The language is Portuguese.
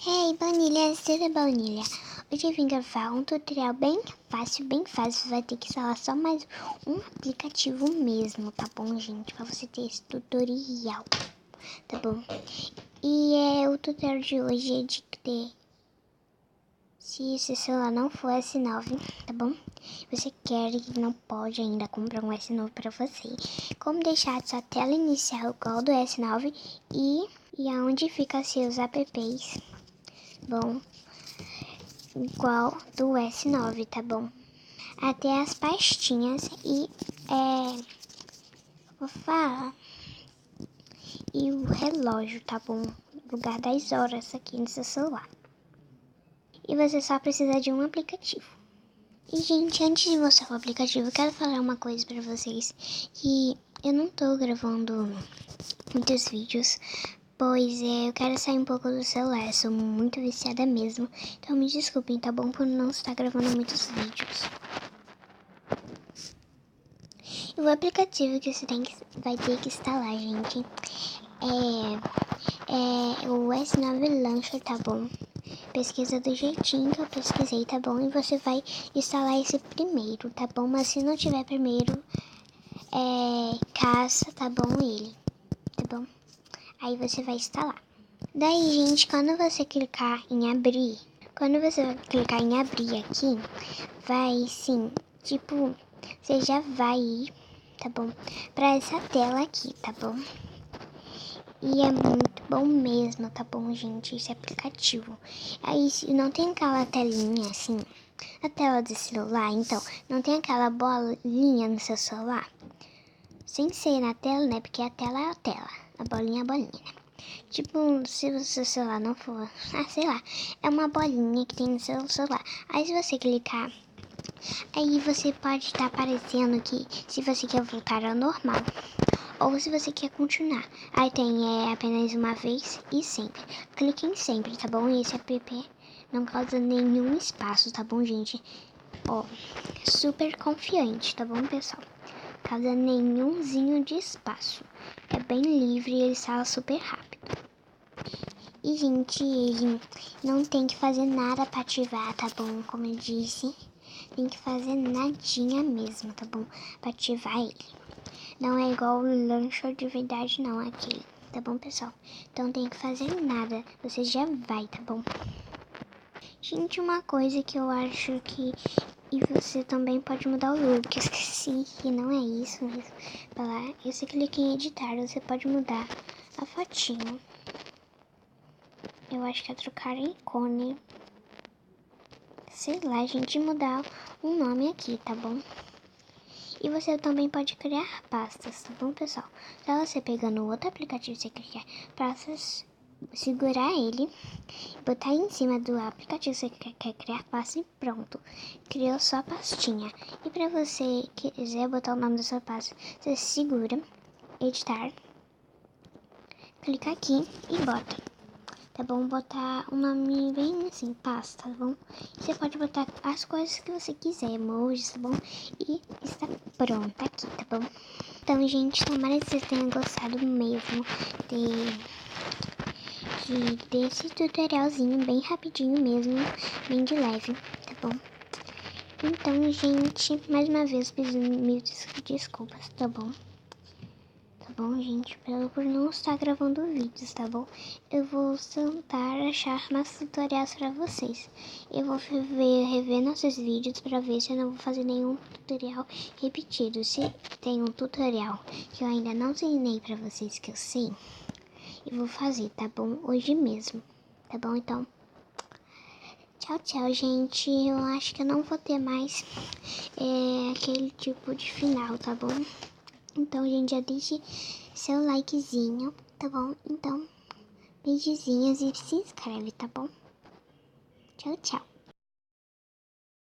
Hey, baunilha, tudo baunilha? Hoje eu vim gravar um tutorial bem fácil, Você vai ter que instalar só mais um aplicativo mesmo, tá bom, gente? Pra você ter esse tutorial, tá bom? E o tutorial de hoje é de ter... Se seu celular não for S9, tá bom? Você quer e não pode ainda comprar um S9 pra você. Como deixar sua tela inicial igual do S9 e aonde fica seus apps, bom, igual do S9, tá bom? Até as pastinhas vou falar, e o relógio, tá bom? No lugar das horas aqui no seu celular. E você só precisa de um aplicativo. E, gente, antes de mostrar o aplicativo, eu quero falar uma coisa pra vocês. Que eu não tô gravando muitos vídeos, pois eu quero sair um pouco do celular. Sou muito viciada mesmo. Então me desculpem, tá bom? Por não estar gravando muitos vídeos. E o aplicativo que você vai ter que instalar, gente, é o S9 Launcher, tá bom? Pesquisa do jeitinho que eu pesquisei, tá bom? E você vai instalar esse primeiro, tá bom? Mas se não tiver primeiro, caça, tá bom? Ele, tá bom? Aí você vai instalar. Daí, gente, quando você clicar em abrir aqui, vai sim, tipo, você já vai ir, tá bom? Pra essa tela aqui, tá bom? E é muito bom mesmo, tá bom, gente? Esse aplicativo. Aí, se não tem aquela telinha assim, a tela do celular, então, não tem aquela bolinha no seu celular? Sem ser na tela, né? Porque a tela é a tela, a bolinha é a bolinha, né? Tipo, se o seu celular não for, sei lá, é uma bolinha que tem no seu celular. Aí, se você clicar, aí você pode estar aparecendo que se você quer voltar ao normal. Ou se você quer continuar. Aí tem apenas uma vez e sempre. Clique em sempre, tá bom? E esse app não causa nenhum espaço, tá bom, gente? Ó, super confiante, tá bom, pessoal? Causa nenhumzinho de espaço. É bem livre e ele instala super rápido. E, gente, ele não tem que fazer nada pra ativar, tá bom? Como eu disse, tem que fazer nadinha mesmo, tá bom? Pra ativar ele. Não é igual o lanche de verdade, não, aquele. Tá bom, pessoal? Então não tem que fazer nada. Você já vai, tá bom? Gente, uma coisa que eu acho que... E você também pode mudar o look, que eu esqueci que não é isso mesmo. Pra lá, você clica em editar, você pode mudar a fotinho. Eu acho que é trocar ícone. Sei lá, gente, mudar um nome aqui, tá bom? E você também pode criar pastas, tá bom, pessoal? Só você pegar no outro aplicativo, você criar pastas, segurar ele, botar em cima do aplicativo que você quer criar pasta e pronto. Criou sua pastinha. E para você quiser botar o nome da sua pasta, você segura, editar, clica aqui e bota. Tá bom? Botar um nome bem assim, pasta, tá bom? Você pode botar as coisas que você quiser, emojis, tá bom? E está pronta aqui, tá bom? Então, gente, tomara que vocês tenham gostado mesmo desse tutorialzinho, bem rapidinho mesmo, bem de leve, tá bom? Então, gente, mais uma vez pedindo mil desculpas, tá bom? Tá bom, gente? Por não estar gravando vídeos, tá bom? Eu vou tentar achar mais tutoriais pra vocês. Eu vou rever nossos vídeos pra ver se eu não vou fazer nenhum tutorial repetido. Se tem um tutorial que eu ainda não ensinei pra vocês que eu sei, eu vou fazer, tá bom? Hoje mesmo, tá bom? Então, tchau, tchau, gente. Eu acho que eu não vou ter mais aquele tipo de final, tá bom? Então, gente, já deixe seu likezinho, tá bom? Então, beijinhos e se inscreve, tá bom? Tchau, tchau.